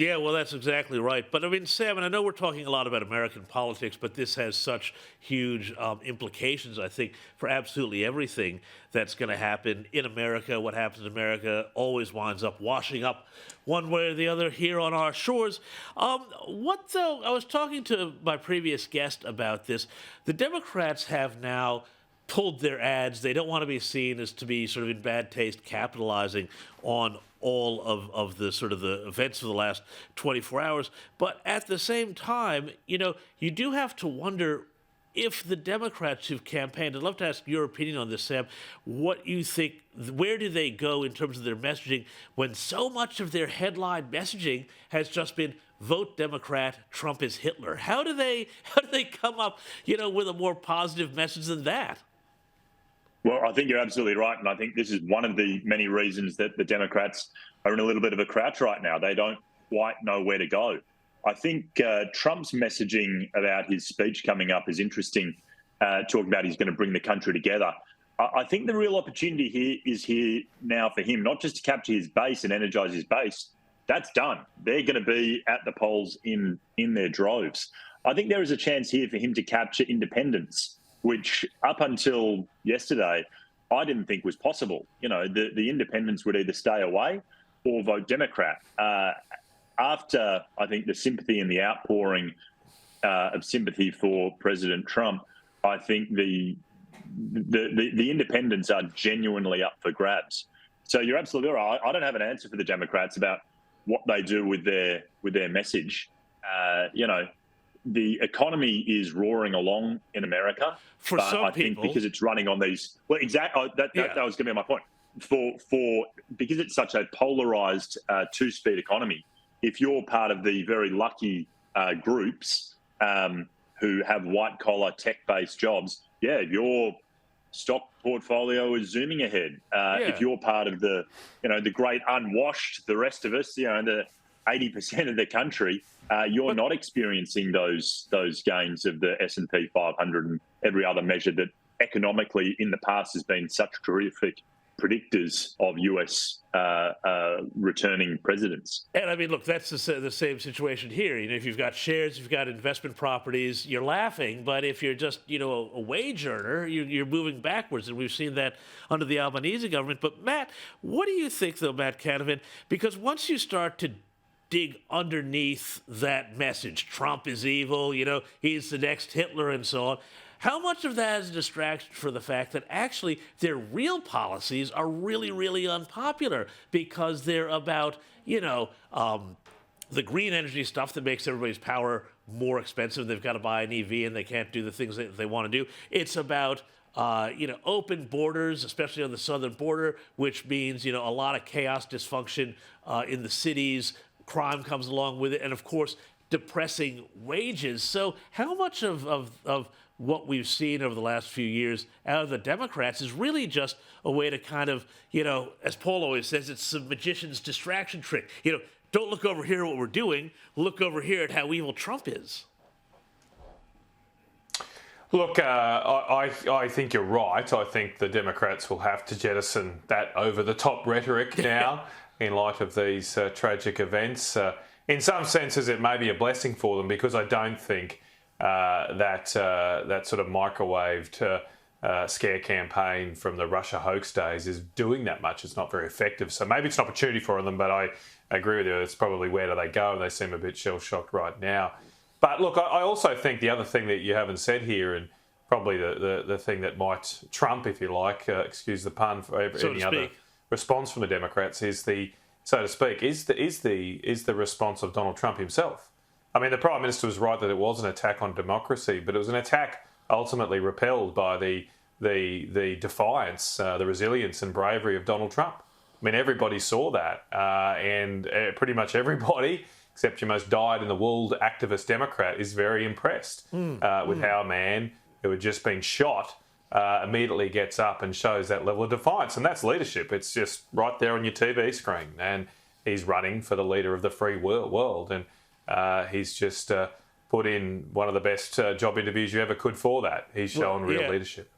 Yeah, well, that's exactly right. But I mean, Sam, and I know we're talking a lot about American politics, but this has such huge implications, I think, for absolutely everything that's going to happen in America. What happens in America always winds up washing up one way or the other here on our shores. What, though, I was talking to my previous guest about this. The Democrats have now pulled their ads. They don't want to be seen as to be sort of in bad taste capitalizing on all of the sort of the events of the last 24 hours. But at the same time, you do have to wonder if the Democrats who've campaigned, I'd love to ask your opinion on this, Sam, what you think, where do they go in terms of their messaging when so much of their headline messaging has just been vote Democrat, Trump is Hitler? How do they come up, with a more positive message than that? Well, I think you're absolutely right. And I think this is one of the many reasons that the Democrats are in a little bit of a crouch right now. They don't quite know where to go. I think Trump's messaging about his speech coming up is interesting, talking about he's going to bring the country together. I think the real opportunity here now for him, not just to capture his base and energise his base. That's done. They're going to be at the polls in their droves. I think there is a chance here for him to capture independents, which up until yesterday, I didn't think was possible. The independents would either stay away or vote Democrat. After, I think, the sympathy and the outpouring of sympathy for President Trump, I think the independents are genuinely up for grabs. So you're absolutely right. I don't have an answer for the Democrats about what they do with their message. The economy is roaring along in America. For but some I think people, because it's running on these. Well, exactly. That was going to be my point. Because it's such a polarized two-speed economy. If you're part of the very lucky groups who have white-collar, tech-based jobs, your stock portfolio is zooming ahead. If you're part of the great unwashed, the rest of us, the 80% of the country, you're not experiencing those gains of the S&P 500 and every other measure that economically in the past has been such terrific predictors of US returning presidents. And I mean, look, that's the same situation here. If you've got shares, you've got investment properties, you're laughing. But if you're just, a wage earner, you're moving backwards. And we've seen that under the Albanese government. But Matt, what do you think, though, Matt Canavan? Because once you start to dig underneath that message, Trump is evil, he's the next Hitler and so on, how much of that is a distraction for the fact that actually their real policies are really, really unpopular because they're about, the green energy stuff that makes everybody's power more expensive. They've got to buy an EV and they can't do the things that they want to do. It's about, open borders, especially on the southern border, which means, a lot of chaos, dysfunction in the cities. Crime comes along with it. And, of course, depressing wages. So how much of what we've seen over the last few years out of the Democrats is really just a way to kind of, as Paul always says, it's a magician's distraction trick. Don't look over here at what we're doing. Look over here at how evil Trump is. Look, I think you're right. I think the Democrats will have to jettison that over-the-top rhetoric now in light of these tragic events. In some senses, it may be a blessing for them because I don't think that sort of microwaved scare campaign from the Russia hoax days is doing that much. It's not very effective. So maybe it's an opportunity for them, but I agree with you. It's probably where do they go? They seem a bit shell-shocked right now. But look, I also think the other thing that you haven't said here, and probably the thing that might trump, if you like, excuse the pun, for any other response from the Democrats is the response of Donald Trump himself. I mean, the Prime Minister was right that it was an attack on democracy, but it was an attack ultimately repelled by the defiance, the resilience and bravery of Donald Trump. I mean, everybody saw that, and pretty much everybody, except your most dyed-in-the-wool activist Democrat, is very impressed with how a man who had just been shot immediately gets up and shows that level of defiance. And that's leadership. It's just right there on your TV screen. And he's running for the leader of the free world. And he's just put in one of the best job interviews you ever could for that. He's shown real leadership.